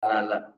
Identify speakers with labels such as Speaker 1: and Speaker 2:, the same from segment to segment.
Speaker 1: taala.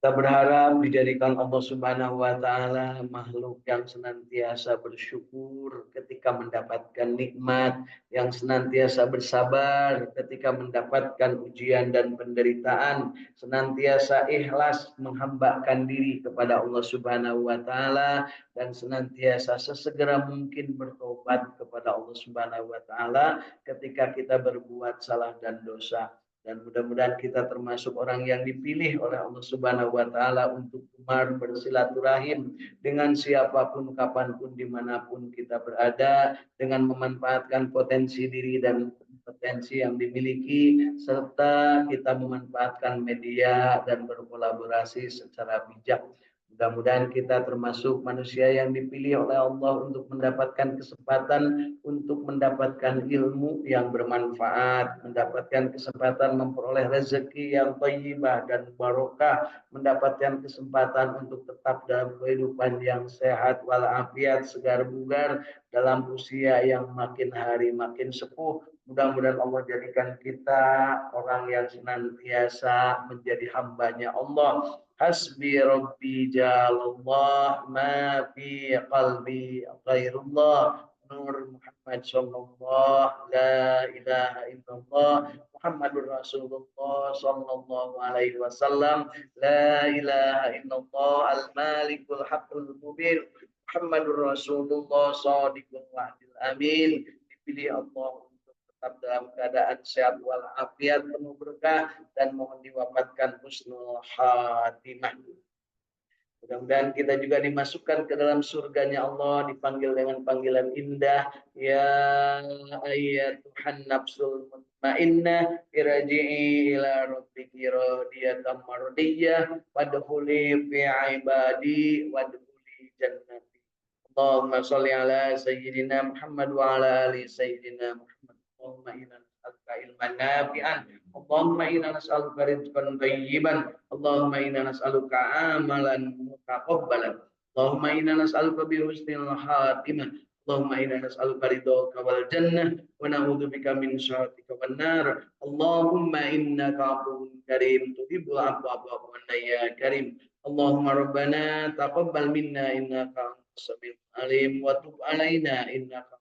Speaker 1: Kita berharap dijadikan Allah Subhanahu wa taala makhluk yang senantiasa bersyukur ketika mendapatkan nikmat, yang senantiasa bersabar ketika mendapatkan ujian dan penderitaan, senantiasa ikhlas menghambakan diri kepada Allah Subhanahu wa taala dan senantiasa sesegera mungkin bertobat kepada Allah Subhanahu wa taala ketika kita berbuat salah dan dosa. Dan mudah-mudahan kita termasuk orang yang dipilih oleh Allah Subhanahu wa taala untuk gemar bersilaturahim dengan siapapun, kapanpun, dimanapun kita berada, dengan memanfaatkan potensi diri dan potensi yang dimiliki, serta kita memanfaatkan media dan berkolaborasi secara bijak. Mudah-mudahan kita termasuk manusia yang dipilih oleh Allah untuk mendapatkan kesempatan untuk mendapatkan ilmu yang bermanfaat, mendapatkan kesempatan memperoleh rezeki yang thayyibah dan barokah, mendapatkan kesempatan untuk tetap dalam kehidupan yang sehat walafiat, segar bugar dalam usia yang makin hari makin sepuh. Mudah-mudahan Allah jadikan kita orang yang senantiasa menjadi hambanya Allah. Hasbi Rabbi jalallah ma fi qalbi ghairullah Nur Muhammad sallallahu la ilaha illallah Muhammadur Rasulullah sallallahu alaihi wasallam la ilaha illallah al-malikul haqqul mubin Muhammadur Rasulullah shadiqul wa'dil amin. Dipilih Allah tetap dalam keadaan sehat walafiat penuh berkah dan mohon diwafatkan husnul khatimah. Mudah-mudahan kita juga dimasukkan ke dalam surganya Allah, dipanggil dengan panggilan indah, ya ayyatuhan nafsul mutmainnah irji'i ila rabbiki radiyatan mardiyah wadkhuli fi ibadi wadkhuli jannati. Allahumma shalli ala sayyidina Muhammad wa ala ali sayyidina Muhammad. Allahumma inna nas'aluka ilman nafi'an. Allahumma inna nas'aluka rizqan thayyiban. Allahumma inna nas'aluka amalan mutaqabbalan. Allahumma inna nas'aluka bi husnil khatimah. Allahumma inna nas'aluka ridhaka wal jannah wa na'udzubika min syarrika wan nar. Allahumma innaka 'afuwun karim tuhibbul 'afwa fa'fu 'anna ya karim. Allahumma rabbana taqabbal minna innaka antas samiul alim wa tub 'alaina innaka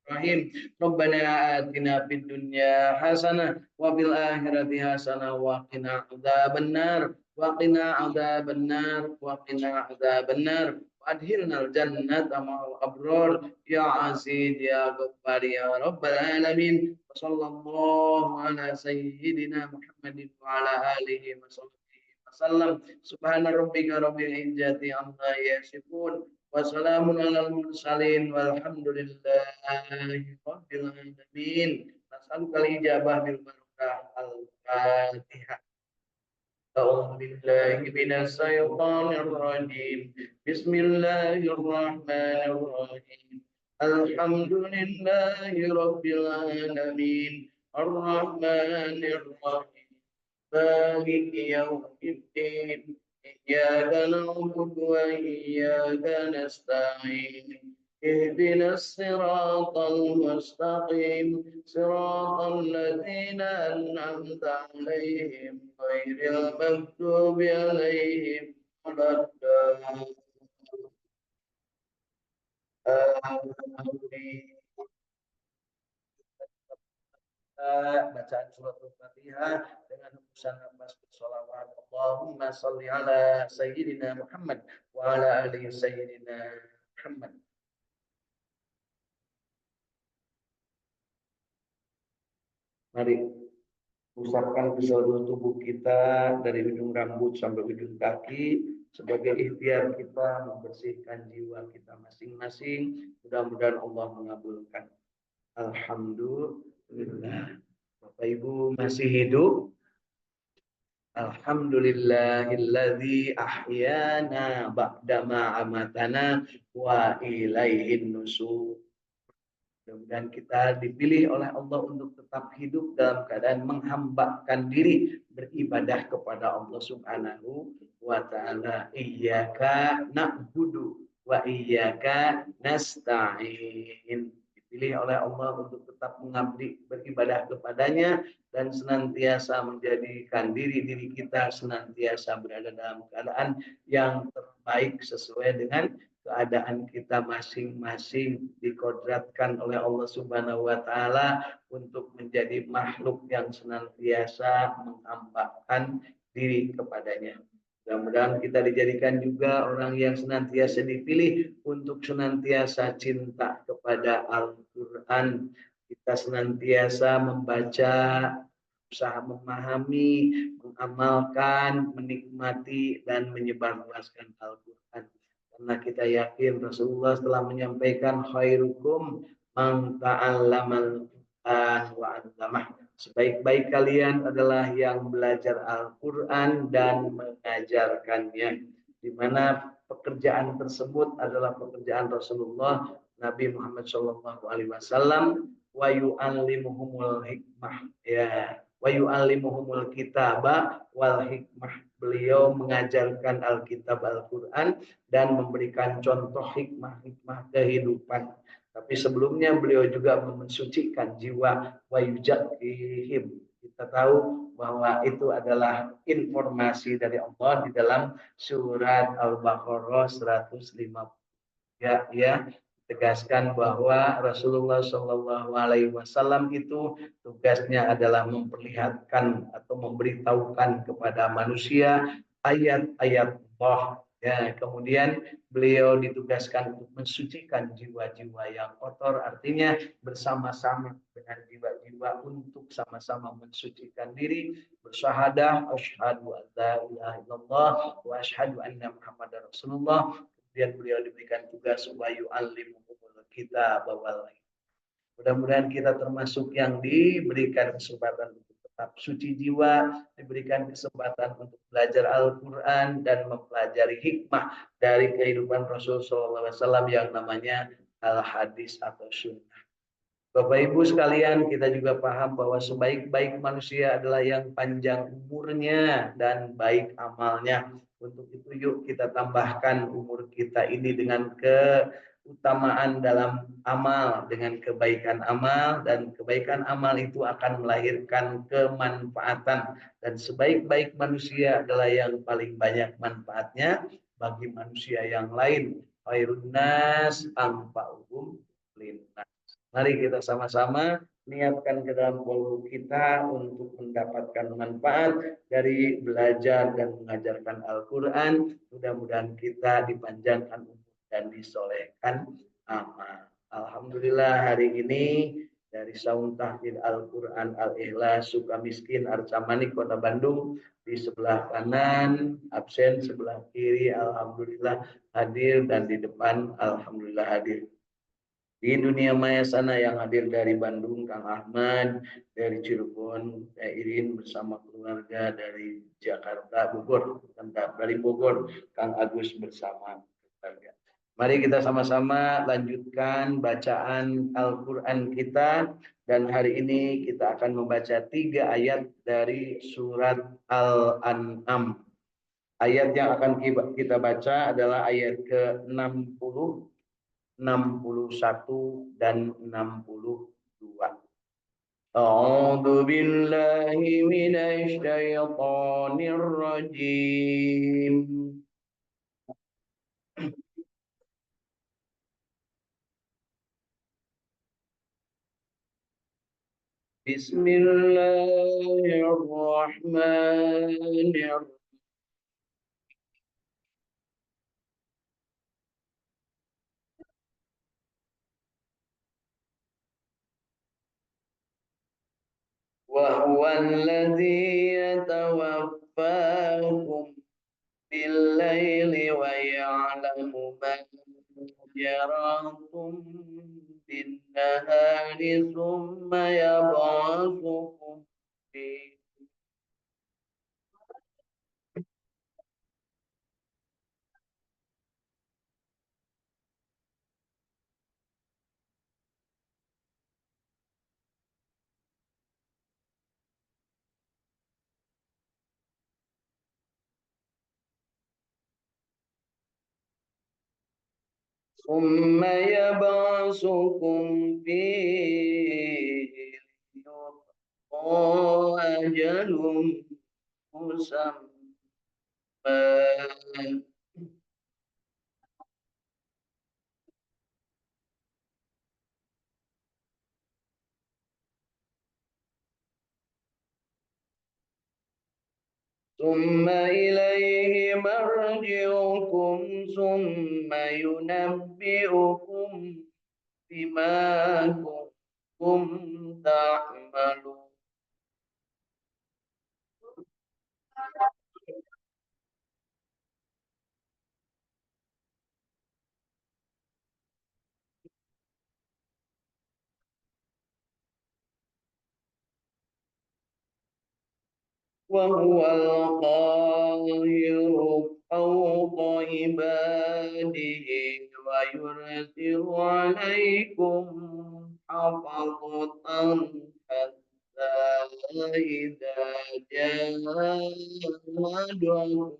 Speaker 1: Rahim. Rabbana atina fid dunya hasanah wa fil akhirati hasanah wa qina adzabannar wa qina adzabannar wa qina adzabannar wa adkhilnal jannata ma'al abrar ya aziz ya ghaffar ya rabbal alamin. Sallallahu ala sayyidina Muhammadin wa ala alihi wa wasallam. Subhana rabbika rabbil izzati amma yasifun. Wassalamun alal mursalin walhamdulillahi rabbil alamin. Nas'alukal ijabah bil barakah al-Fatihah. A'udzu billahi minas syaitonir rajim. Bismillahirrahmanirrahim. Alhamdulillahi rabbil alamin. Ar-Rahmanir Rahim. Maliki yaumiddin. إياك نعبد وإياك نستعين اهدنا الصراط المستقيم صراط الذين أنعمت عليهم غير المغضوب عليهم ولا الضالين. Bacaan surat Al-Fatihah dengan hembusan nafas bersolawat. Allahumma salli ala sayyidina Muhammad wa ala ali sayyidina Muhammad. Mari usapkan ke seluruh tubuh kita dari ujung rambut sampai ujung kaki sebagai ikhtiar kita membersihkan jiwa kita masing-masing. Mudah-mudahan Allah mengabulkan. Alhamdulillah. Bapak Ibu masih hidup? Alhamdulillahilladzi ahyana ba'dama amatana wa ilaihin nusur. Mudah-mudahan kita dipilih oleh Allah untuk tetap hidup dalam keadaan menghambakan diri beribadah kepada Allah Subhanahu wa taala. Iyyaka na'budu wa iyyaka nasta'in. dipilih oleh Allah untuk tetap mengabdi beribadah kepadanya dan senantiasa menjadikan diri kita senantiasa berada dalam keadaan yang terbaik sesuai dengan keadaan kita masing-masing, dikodratkan oleh Allah Subhanahu wa taala untuk menjadi makhluk yang senantiasa menghambahkan diri kepadanya. Mudah-mudahan kita dijadikan juga orang yang senantiasa dipilih untuk senantiasa cinta kepada Al-Quran. Kita senantiasa membaca, usaha memahami, mengamalkan, menikmati, dan menyebarluaskan Al-Quran. Karena kita yakin Rasulullah telah menyampaikan khairukum man ta'allamal Quran wa 'allamah. Sebaik-baik kalian adalah yang belajar Al-Quran dan mengajarkannya. Di mana pekerjaan tersebut adalah pekerjaan Rasulullah Nabi Muhammad Shallallahu Alaihi Wasallam. Wa yu'allimuhumul hikmah, ya, wa yu'allimuhumul kitaba wal hikmah. Beliau mengajarkan Alkitab Al-Quran dan memberikan contoh hikmah-hikmah kehidupan. Tapi sebelumnya beliau juga mensucikan jiwa, wa yuzakkihim. Kita tahu bahwa itu adalah informasi dari Allah di dalam surat Al-Baqarah 150. Ya, tegaskan bahwa Rasulullah Shallallahu Alaihi Wasallam itu tugasnya adalah memperlihatkan atau memberitahukan kepada manusia ayat-ayat Allah. Ya, kemudian beliau ditugaskan untuk mensucikan jiwa-jiwa yang kotor, artinya bersama-sama dengan jiwa-jiwa untuk sama-sama mensucikan diri, bersyahadah asyhadu an la ilaha illallah wa asyhadu anna muhammadar rasulullah. Kemudian beliau diberikan tugas wayu alimul kita bawal. Mudah-mudahan kita termasuk yang diberikan kesempatan untuk tetap suci jiwa, diberikan kesempatan untuk belajar Al-Quran dan mempelajari hikmah dari kehidupan Rasul SAW yang namanya al-hadis atau sunnah. Bapak Ibu sekalian, kita juga paham bahwa sebaik-baik manusia adalah yang panjang umurnya dan baik amalnya. Untuk itu yuk kita tambahkan umur kita ini dengan keutamaan dalam amal, dengan kebaikan amal, dan kebaikan amal itu akan melahirkan kemanfaatan. Dan sebaik-baik manusia adalah yang paling banyak manfaatnya bagi manusia yang lain. Khairun nas anfa'uhum linnas. Mari kita sama-sama niatkan ke dalam kolbu kita untuk mendapatkan manfaat dari belajar dan mengajarkan Al-Quran. Mudah-mudahan kita dipanjangkan umur dan disolehkan amal. Alhamdulillah hari ini dari Saung Tahfidz Al-Quran Al-Ikhlas Sukamiskin Arcamani Kota Bandung, di sebelah kanan absen, sebelah kiri alhamdulillah hadir, dan di depan alhamdulillah hadir. Di dunia maya sana yang hadir dari Bandung, Kang Ahmad, dari Cirebon, Irin bersama keluarga, dari Jakarta, Bogor, dari Bogor, Kang Agus bersama keluarga. Mari kita sama-sama lanjutkan bacaan Al-Quran kita, dan hari ini kita akan membaca 3 ayat dari surat Al-An'am. Ayat yang akan kita baca adalah ayat ke-60, 61 dan 62. A'udzu billahi minasy syaithanir rajim. Bismillahirrahmanirrahim. وهو الذي يتوفاكم بالليل ويعلم ما جرحتم بالنهار ثم يبعثكم فيه. ثم يبعثكم فيه ليقضى أجل مسمى ثم إليه مرجعكم ثم ينبئكم بما كنتم تعملون. وهو القاهر فوق عباده ويرسل عليكم حفظة حتى إذا جاء أحدكم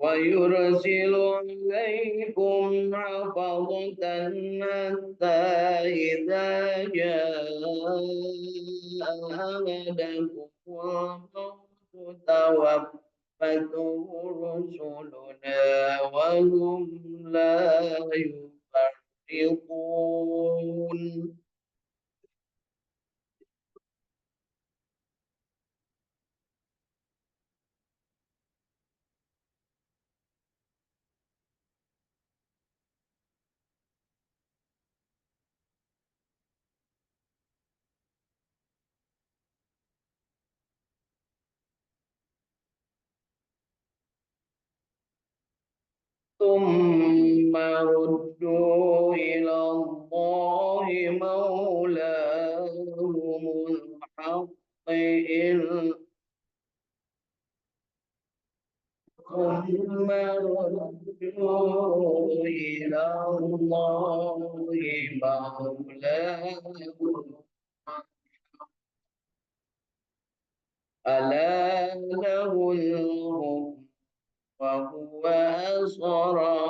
Speaker 1: ويرسل عليكم حفظة حتى إذا جاء أحدكم الموت توفته رسلنا وهم لا يفرطون. ثم ردوا إلى الله مولاهم الحق ثم ردوا إلى الله مولاهم ألا له الحكم وهو أسرع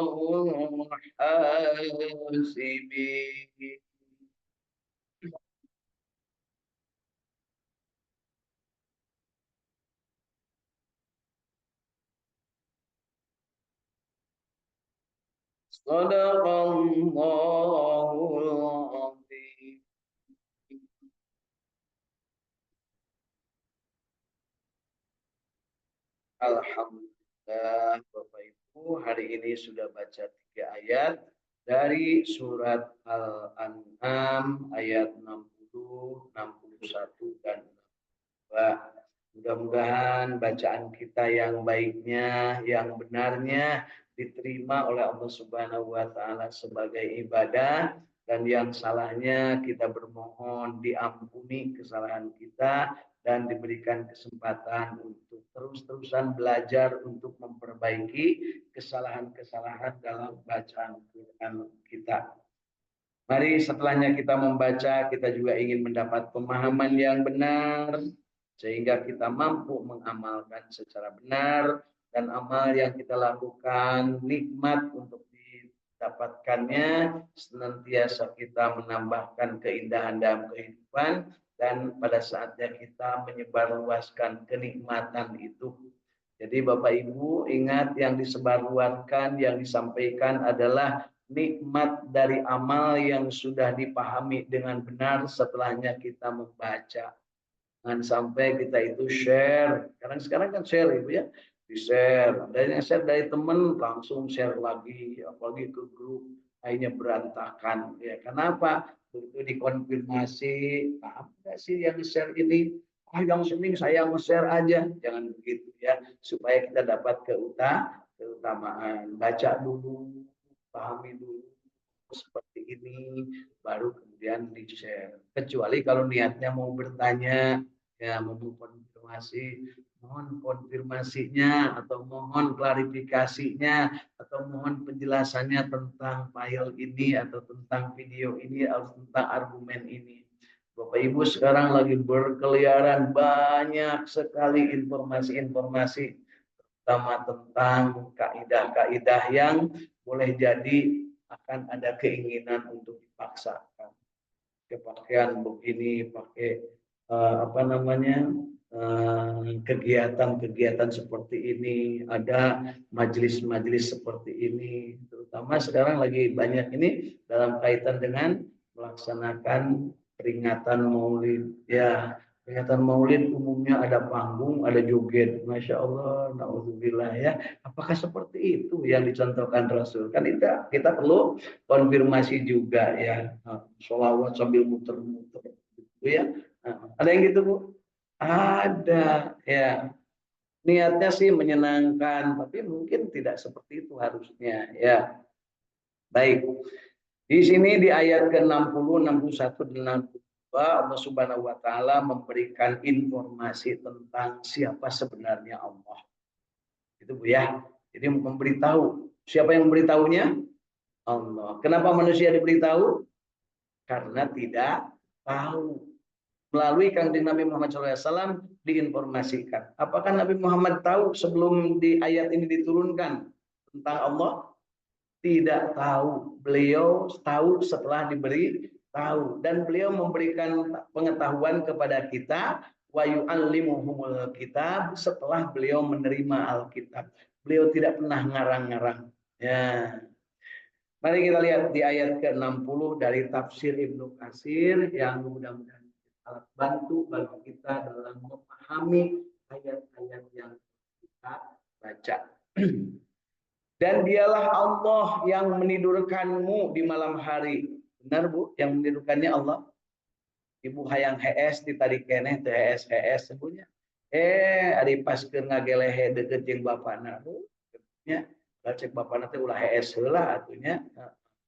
Speaker 1: الحاسبين. صدق الله العظيم. Alhamdulillah Bapak Ibu, hari ini sudah baca 3 ayat dari surat Al-An'am ayat 60, 61 dan 62. Mudah-mudahan bacaan kita yang baiknya, yang benarnya diterima oleh Allah Subhanahu wa taala sebagai ibadah, dan yang salahnya kita bermohon diampuni kesalahan kita dan diberikan kesempatan untuk terus-terusan belajar untuk memperbaiki kesalahan-kesalahan dalam bacaan Quran kita. Mari setelahnya kita membaca, kita juga ingin mendapat pemahaman yang benar, sehingga kita mampu mengamalkan secara benar, dan amal yang kita lakukan nikmat untuk didapatkannya, senantiasa kita menambahkan keindahan dalam kehidupan, dan pada saatnya kita menyebarluaskan kenikmatan itu. Jadi Bapak Ibu ingat, yang disebarluaskan, yang disampaikan adalah nikmat dari amal yang sudah dipahami dengan benar setelahnya kita membaca. Jangan sampai kita itu share. Sekarang kan share Ibu ya. Di share. Dari share dari teman langsung share lagi, apalagi ke grup, akhirnya berantakan. Ya, kenapa? Begitu dikonfirmasi, paham nggak sih yang share ini? Yang sering saya nge-share aja. Jangan begitu ya. Supaya kita dapat keutamaan. Baca dulu, pahami dulu seperti ini, baru kemudian kemudian di-share. Kecuali kalau niatnya mau bertanya, ya mau konfirmasi, mohon konfirmasinya atau mohon klarifikasinya atau mohon penjelasannya tentang file ini atau tentang video ini atau tentang argumen ini. Bapak Ibu sekarang lagi berkeliaran banyak sekali informasi-informasi terutama tentang kaidah-kaidah yang boleh jadi akan ada keinginan untuk dipaksakan. Pakaian begini, pakai apa namanya kegiatan-kegiatan seperti ini, ada majelis-majelis seperti ini, terutama sekarang lagi banyak ini dalam kaitan dengan melaksanakan peringatan Maulid. Ya, peringatan Maulid umumnya ada panggung, ada joget, masya Allah, naudzubillah ya. Apakah seperti itu yang dicontohkan Rasul? Kan kita perlu konfirmasi juga ya, sholawat sambil muter-muter, gitu ya. Ada yang gitu Bu? Ada ya. Niatnya sih menyenangkan, tapi mungkin tidak seperti itu harusnya ya. Baik. Di sini di ayat ke-60, 61 dan 62 Allah Subhanahu wa taala memberikan informasi tentang siapa sebenarnya Allah. Itu Bu ya. Jadi memberitahu. Siapa yang memberitahunya? Allah. Kenapa manusia diberitahu? Karena tidak tahu. Melalui kanjeng Nabi Muhammad SAW diinformasikan. Apakah Nabi Muhammad tahu sebelum di ayat ini diturunkan tentang Allah? Tidak tahu. Beliau tahu setelah diberi tahu. Dan beliau memberikan pengetahuan kepada kita wa yu'allimuhumul kitab setelah beliau menerima Alkitab. Beliau tidak pernah ngarang-ngarang. Ya. Mari kita lihat di ayat ke-60 dari tafsir Ibnu Katsir yang mudah-mudahan alat bantu bagi kita dalam memahami ayat-ayat yang kita baca. Dan dialah Allah yang menidurkanmu di malam hari. Benar Bu, yang menidurkannya Allah. Ibu hayang HS ditarik keneh teh HS sebenarnya. Ari pas keur ngagelehe deukeut jeung bapana Bu. Nya, cek bapana teh ulah HS heula atunya.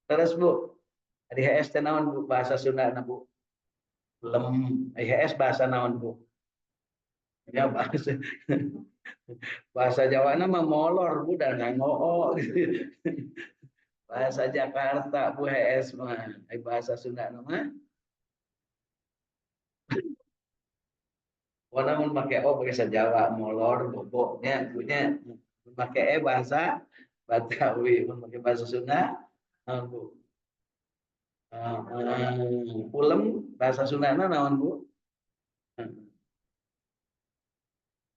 Speaker 1: Terus Bu, ari HS teh naon Bu bahasa Sundana Bu? Lem, IHS bahasa naon Bu? Ya bahasa bahasa Jawa nama molor Bu dan ngoo gitu. Bahasa Jakarta Bu HS mah, bahasa Sunda nama. Wana mun make bahasa Jawa molor boboknya punya pakai bahasa Batawi, mun pakai bahasa Sunda Bu. Ulem bahasa Sundana naon Bu?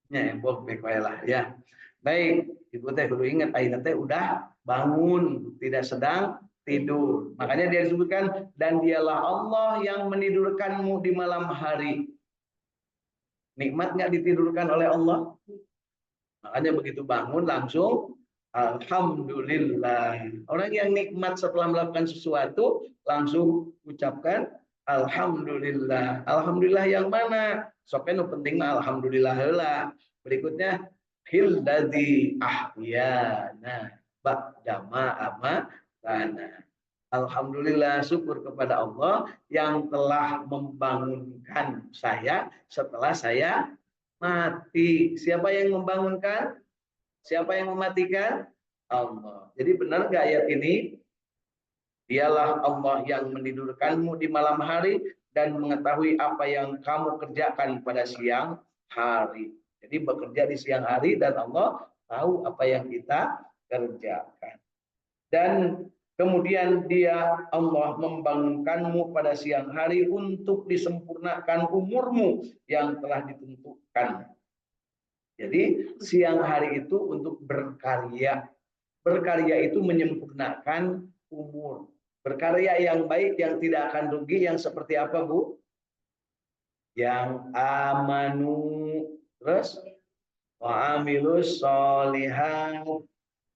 Speaker 1: Ya, embok lah ya. Baik, Ibu teh kudu ingat ayeuna teh udah bangun, tidak sedang tidur. Makanya dia disebutkan dan dialah Allah yang menidurkanmu di malam hari. Nikmat nggak ditidurkan oleh Allah? Makanya begitu bangun langsung alhamdulillah. Orang yang nikmat setelah melakukan sesuatu langsung ucapkan alhamdulillah. Alhamdulillah yang mana? Soknya penting alhamdulillah heula. Berikutnya hilladi ahyana ba'dama amatana. Alhamdulillah syukur kepada Allah yang telah membangunkan saya setelah saya mati. Siapa yang membangunkan? Siapa yang mematikan? Allah. Jadi benar nggak ayat ini? Dialah Allah yang menidurkanmu di malam hari dan mengetahui apa yang kamu kerjakan pada siang hari. Jadi bekerja di siang hari dan Allah tahu apa yang kita kerjakan. Dan kemudian dia Allah membangunkanmu pada siang hari untuk disempurnakan umurmu yang telah ditentukan. Jadi siang hari itu untuk berkarya. Berkarya itu menyempurnakan umur. Berkarya yang baik yang tidak akan rugi yang seperti apa Bu? Yang amanu terus wa amilus sholihat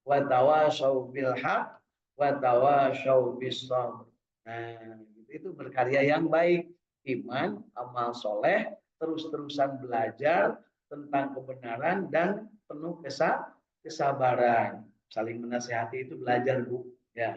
Speaker 1: wa tawasau bil haq wa tawasau bis sabr. Nah, itu berkarya yang baik, iman, amal soleh, terus-terusan belajar tentang kebenaran dan penuh kesabaran. Saling menasihati itu belajar Bu, ya.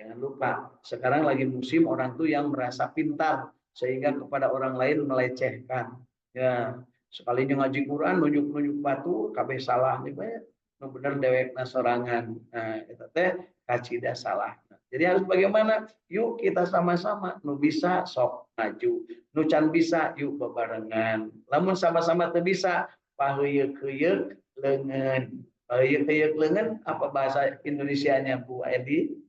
Speaker 1: Jangan lupa, sekarang lagi musim orang tuh yang merasa pintar sehingga kepada orang lain melecehkan. Ya, sekalinya ngaji Quran nunjuk-nunjuk batu, kabeh salah nih banyak. Nu bener dewek sorangan. Nah, itu teh kacida salah. Jadi harus bagaimana? Yuk kita sama-sama. Nu bisa sok maju. Nu can bisa yuk bebarengan. Lamun sama-sama teu bisa, paheuyeuh-heuyeuh leungeun. Paheuyeuh-heuyeuh leungeun apa bahasa Indonesianya Bu Edi?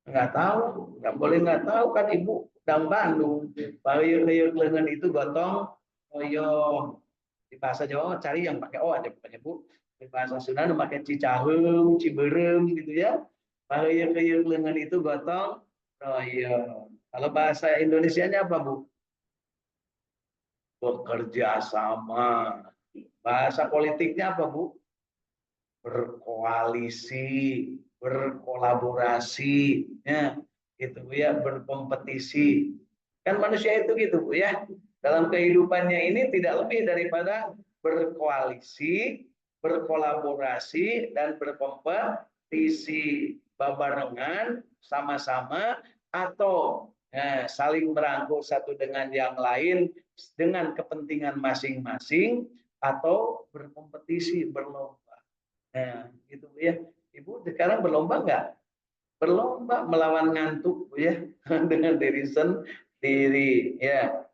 Speaker 1: Nggak tahu, nggak boleh nggak tahu kan ibu dang Bandung. Payung lengan itu gotong royong. Di bahasa Jawa cari yang pakai o aja pokoknya bu. Di bahasa Sunda pakai cicaheum, ciberem gitu ya. Payung lengan itu gotong royong. Kalau bahasa Indonesianya apa bu? Bekerja sama. Bahasa politiknya apa bu? Berkoalisi, berkolaborasi, ya, gitu ya, berkompetisi. Kan manusia itu gitu Bu ya. Dalam kehidupannya ini tidak lebih daripada berkoalisi, berkolaborasi dan berkompetisi, babarengan, sama-sama atau saling merangkul satu dengan yang lain dengan kepentingan masing-masing atau berkompetisi, berlomba. Nah, gitu Bu ya. Ibu sekarang berlomba nggak? Berlomba melawan ngantuk Bu ya dengan diri sendiri ya.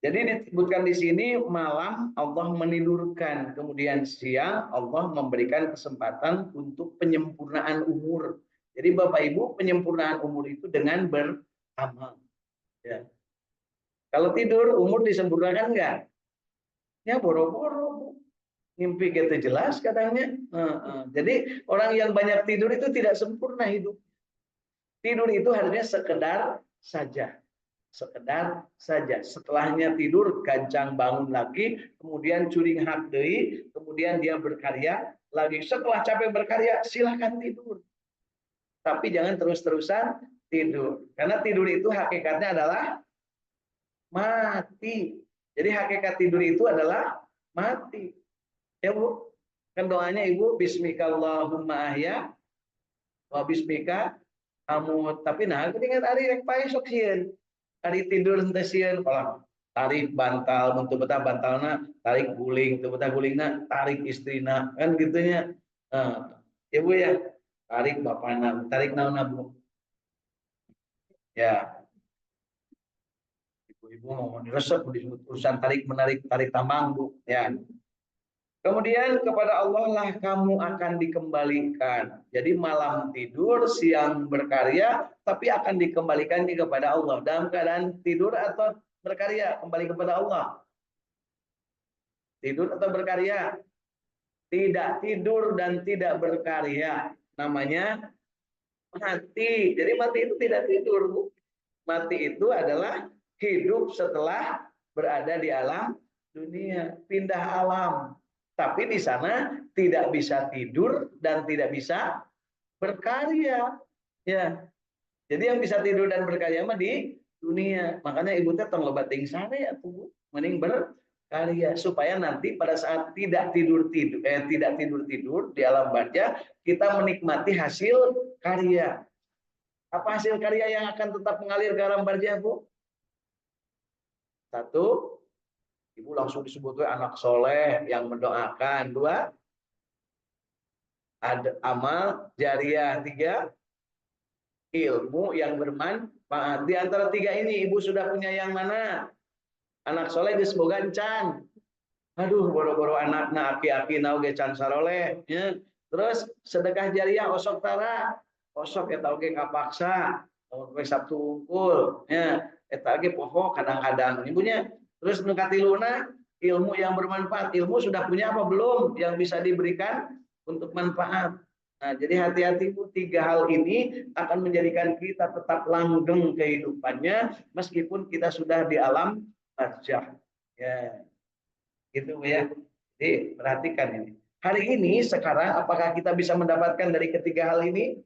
Speaker 1: Jadi disebutkan di sini malam Allah menidurkan, kemudian siang Allah memberikan kesempatan untuk penyempurnaan umur. Jadi Bapak Ibu penyempurnaan umur itu dengan beramal. Ya. Kalau tidur umur disempurnakan enggak? Ya boro-boro Bu. Mimpi kita jelas katanya. Jadi orang yang banyak tidur itu tidak sempurna hidup. Tidur itu harusnya sekedar saja. Sekedar saja. Setelahnya tidur, gancang bangun lagi, kemudian curing hak deui, kemudian dia berkarya lagi. Setelah capek berkarya, silahkan tidur. Tapi jangan terus-terusan tidur. Karena tidur itu hakikatnya adalah mati. Jadi hakikat tidur itu adalah mati. Ya Bu, kan doanya Ibu bismikallahumma ahya wa bismika amut. Tapi nah geuningan ari rek pae sok sieun. Ari tidur henteu sieun kalau tarik bantal mun betah bantalna, tarik guling, teu betah gulingna, tarik istrina, kan gitunya. Ya Bu ya. Tarik bapana, tarik naonna Bu. Ya, ibu-ibu mau diresep disebut urusan tarik menarik tarik tambang Bu ya. Kemudian kepada Allah lah kamu akan dikembalikan. Jadi malam tidur, siang berkarya, tapi akan dikembalikan kepada Allah. Dalam keadaan tidur atau berkarya, kembali kepada Allah. Tidur atau berkarya? Tidak tidur dan tidak berkarya. Namanya mati. Jadi mati itu tidak tidur. Mati itu adalah hidup setelah berada di alam dunia. Pindah alam. Tapi di sana tidak bisa tidur dan tidak bisa berkarya. Ya. Jadi yang bisa tidur dan berkarya mah di dunia. Makanya ibu teh tong loba ting sana ya tuh, mending berkarya supaya nanti pada saat tidak tidur di alam barzah kita menikmati hasil karya. Apa hasil karya yang akan tetap mengalir ke alam barzah, Bu? Satu, Ibu langsung disebut anak soleh yang mendoakan. Dua, ada amal jariah. Tiga, ilmu yang bermanfaat. Di antara tiga ini Ibu sudah punya yang mana? Anak soleh geus boga can. Aduh, boro-boro anakna aki-aki nauge can saroleh. Ya. Terus sedekah jariah osok tara. Osok eta oge kapaksa. Poe Sabtu unggul. Ya, eta oge poho kadang-kadang ibunya. Terus nu katiluna ilmu yang bermanfaat. Ilmu sudah punya apa belum yang bisa diberikan untuk manfaat. Nah, jadi hati-hati Bu, tiga hal ini akan menjadikan kita tetap langgeng kehidupannya meskipun kita sudah di alam barzah. Ya, gitu ya. Jadi perhatikan ini. Hari ini sekarang apakah kita bisa mendapatkan dari ketiga hal ini?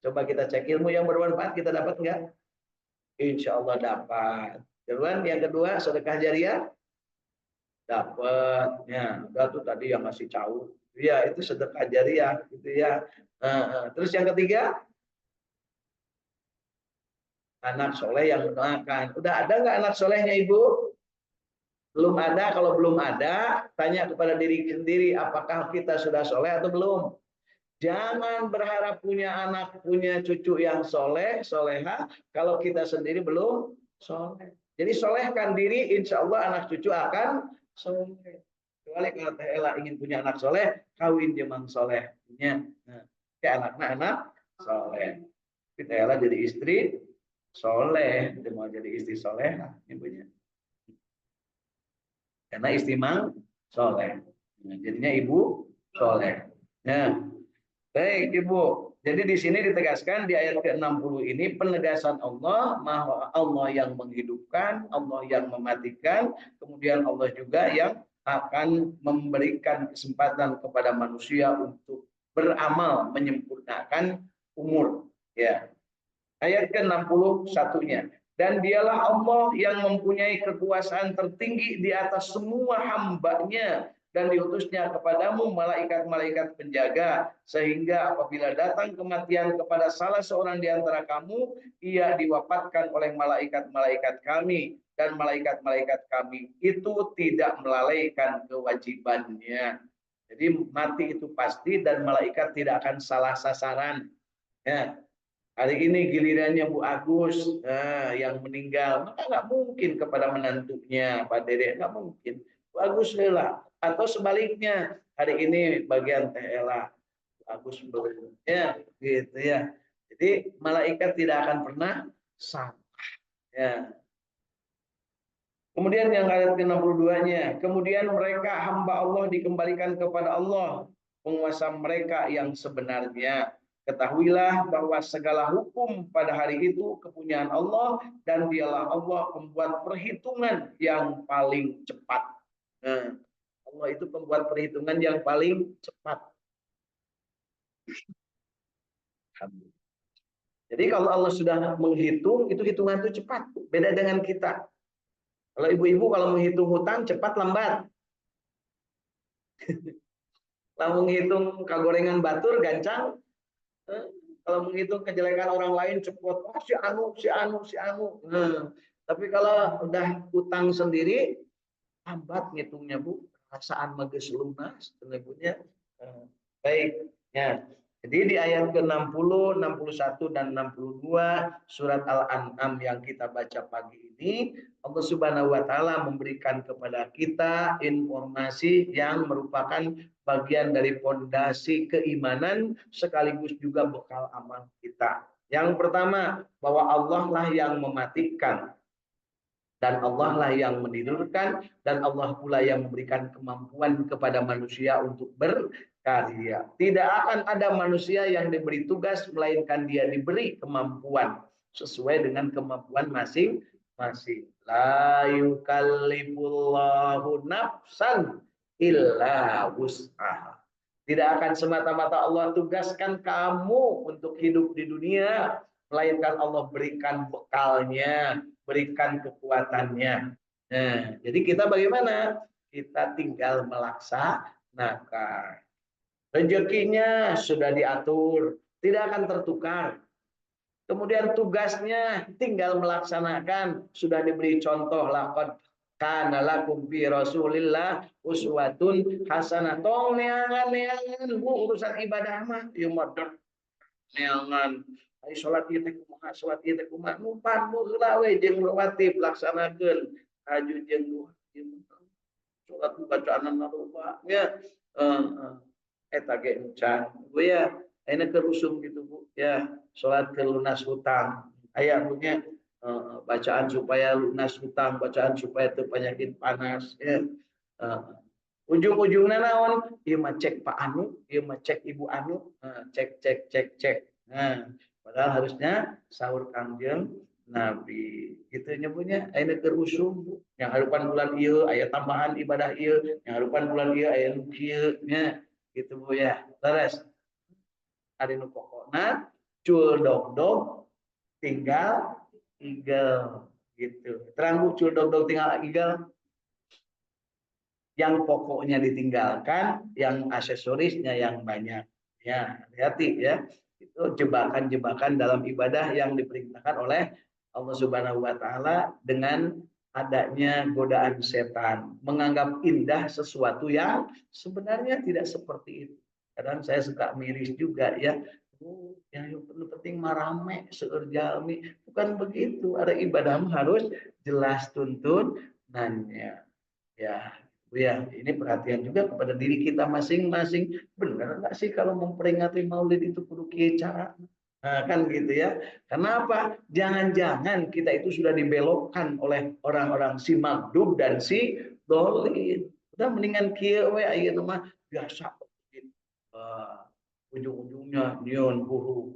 Speaker 1: Coba kita cek ilmu yang bermanfaat kita dapat enggak? Insya Allah dapat. Duluan yang kedua sedekah jariah dapat. Ya, udah tuh tadi yang masih jauh. Ya, itu sedekah jariah gitu ya. Terus yang ketiga anak soleh yang mendoakan. Udah ada nggak anak solehnya ibu? Belum ada. Kalau belum ada, tanya kepada diri sendiri, apakah kita sudah soleh atau belum? Jangan berharap punya anak, punya cucu yang soleh, soleha, kalau kita sendiri belum soleh. Jadi solehkan diri, insya Allah anak cucu akan soleh. Kecuali kalau Teh Ela ingin punya anak soleh, kawin jemang solehnya. Nah, kayak anak-anak soleh. Tapi Teh Ela jadi istri soleh, dia mau jadi istri soleh, ibunya. Karena istri mang soleh. Nah, jadinya ibu soleh. Nah, baik Ibu. Jadi di sini ditegaskan di ayat ke-60 ini penegasan Allah, bahwa Allah yang menghidupkan, Allah yang mematikan, kemudian Allah juga yang akan memberikan kesempatan kepada manusia untuk beramal menyempurnakan umur. Ya. Ayat ke-61-nya. Dan dialah Allah yang mempunyai kekuasaan tertinggi di atas semua hambanya dan diutusnya kepadamu malaikat-malaikat penjaga sehingga apabila datang kematian kepada salah seorang di antara kamu ia diwafatkan oleh malaikat-malaikat kami dan malaikat-malaikat kami itu tidak melalaikan kewajibannya. Jadi mati itu pasti dan malaikat tidak akan salah sasaran. Ya. Hari ini gilirannya Bu Agus yang meninggal, maka nggak mungkin kepada menantunya Pak Dede, nggak mungkin. Bu Agus rela. Atau sebaliknya, hari ini bagian Teh Ela, Bu Agus belum. Ya, gitu ya. Jadi malaikat tidak akan pernah salah. Ya. Kemudian yang ayat ke-62-nya, kemudian mereka hamba Allah dikembalikan kepada Allah, penguasa mereka yang sebenarnya. Ketahuilah bahwa segala hukum pada hari itu kepunyaan Allah dan dialah Allah pembuat perhitungan yang paling cepat. Nah, Allah itu pembuat perhitungan yang paling cepat. Jadi kalau Allah sudah menghitung, itu hitungan itu cepat. Beda dengan kita. Kalau ibu-ibu kalau menghitung hutang cepat lambat. Kalau menghitung kagorengan batur gancang. Kalau menghitung kejelekan orang lain cepat, oh, si anu, si anu, si anu. Tapi kalau udah utang sendiri, lambat ngitungnya Bu. Perasaan mages lunas, ibunya. Baik, ya. Jadi di ayat ke-60, 61 dan 62 surat Al-An'am yang kita baca pagi ini, Allah Subhanahu wa taala memberikan kepada kita informasi yang merupakan bagian dari fondasi keimanan sekaligus juga bekal amal kita. Yang pertama, bahwa Allah lah yang mematikan dan Allah lah yang menidurkan dan Allah pula yang memberikan kemampuan kepada manusia untuk berkarya. Tidak akan ada manusia yang diberi tugas melainkan dia diberi kemampuan sesuai dengan kemampuan masing-masing. La yukallifullahu nafsan illa wus'aha. Tidak akan semata-mata Allah tugaskan kamu untuk hidup di dunia, melainkan Allah berikan bekalnya, berikan kekuatannya. Nah, jadi kita bagaimana? Kita tinggal melaksanakan. Rezekinya sudah diatur, tidak akan tertukar. Kemudian tugasnya tinggal melaksanakan, sudah diberi contoh laqad kana lakum fi Rasulillah uswatun hasanah. Tong neangan Bu urusan ibadah mah ieu mah neangan. Ai salat ieu teh kumaha, salat ieu teh kumaha, numpan heula we jeung rawatib laksanakeun. Aju jeung duha salat bacaan naruba nya. Eta ge encan. Bu ya, ayeuna keur usum gitu Bu. Ya, salat keur lunas hutang. Aya punya bacaan supaya lunas hutang, bacaan supaya teu penyakit panas ya. Ujung-ujungna naon? Ieu mah cek Pak Anu, ieu mah cek Ibu Anu, cek cek cek cek. Nah, padahal harusnya sahur Kangjeng Nabi. Gitu nyebutnya ayeuna keur usum Bu. Yang harupan bulan ieu aya tambahan ibadah ieu, yang harupan bulan ieu aya nu kieu nya. Gitu Bu ya. Terus ari nu pokokna cul dog tinggal igel gitu. Terang Bu cul dog tinggal igel. Yang pokoknya ditinggalkan, yang aksesorisnya yang banyak. Ya, hati-hati ya. Itu jebakan-jebakan dalam ibadah yang diperintahkan oleh Allah Subhanahu wa taala dengan adanya godaan setan, menganggap indah sesuatu yang sebenarnya tidak seperti itu. Kadang saya suka miris juga ya. Oh, yang penting marame seueur jalmi. Bukan begitu. Ada ibadah harus jelas tuntunannya. Ya, ya, ini perhatian juga kepada diri kita masing-masing. Benar nggak sih kalau memperingati Maulid itu kudu kieu cara? Nah, kan gitu ya. Kenapa? Jangan-jangan kita itu sudah dibelokkan oleh orang-orang si Magdub dan si Dolin. Udah mendingan kieu we ayeuna mah biasa. Ujung-ujungnya nyeun huru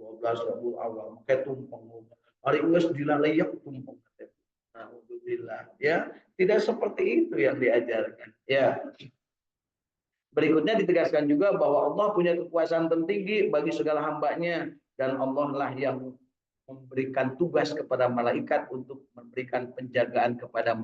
Speaker 1: 12 Rabiul Awal make tumpeng. Ari geus dilaleyak tumpeng. Alhamdulillah ya, tidak seperti itu yang diajarkan ya. Berikutnya ditegaskan juga bahwa Allah punya kekuasaan tertinggi bagi segala hambanya dan Allah lah yang memberikan tugas kepada malaikat untuk memberikan penjagaan kepada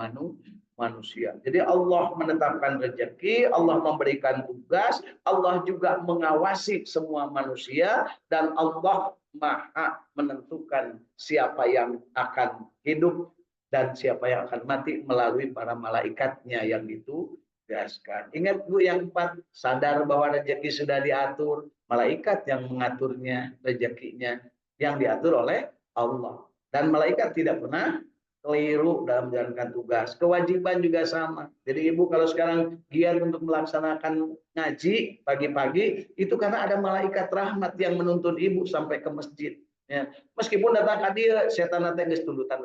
Speaker 1: manusia. Jadi Allah menetapkan rezeki, Allah memberikan tugas, Allah juga mengawasi semua manusia dan Allah Maha menentukan siapa yang akan hidup dan siapa yang akan mati melalui para malaikatnya yang ditugaskan. Ingat Bu yang 4, sadar bahwa rezeki sudah diatur, malaikat yang mengaturnya rezekinya yang diatur oleh Allah. Dan malaikat tidak pernah keliru dalam menjalankan tugas. Kewajiban juga sama. Jadi Ibu kalau sekarang giat untuk melaksanakan ngaji pagi-pagi, itu karena ada malaikat rahmat yang menuntun Ibu sampai ke masjid. Ya. Meskipun datang ke dia, setan nanti geus tuntutan.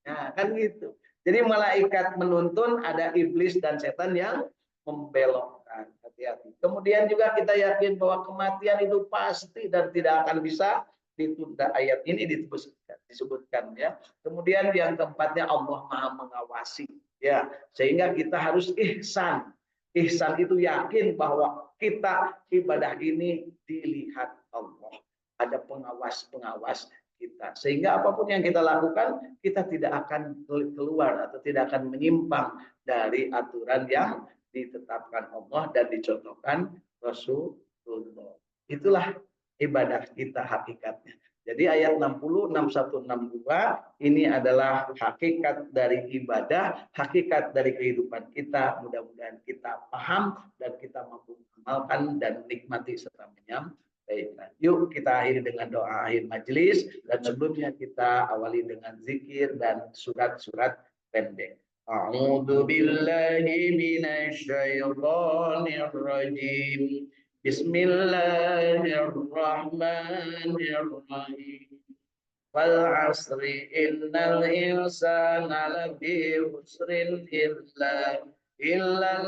Speaker 1: Nah, kan gitu. Jadi malaikat menuntun, ada iblis dan setan yang membelokkan. Hati-hati. Kemudian juga kita yakin bahwa kematian itu pasti dan tidak akan bisa ditunda. Ayat ini disebutkan ya. Kemudian yang keempatnya Allah Maha mengawasi ya, sehingga kita harus ihsan. Ihsan itu yakin bahwa kita ibadah ini dilihat Allah. Ada pengawas-pengawas kita. Sehingga apapun yang kita lakukan, kita tidak akan keluar atau tidak akan menyimpang dari aturan yang ditetapkan Allah dan dicontohkan Rasulullah. Itulah ibadah kita hakikatnya. Jadi ayat 60, 61, 62 ini adalah hakikat dari ibadah, hakikat dari kehidupan kita. Mudah-mudahan kita paham dan kita mampu mengamalkan dan menikmati serta menyampaikan. Yuk kita akhiri dengan doa akhir majelis dan sebelumnya kita awali dengan zikir dan surat-surat pendek. A'udzu billahi minasy syaithanir rajim. Bismillahirrahmanirrahim. Wal 'asri innal insana lafi khusrin illa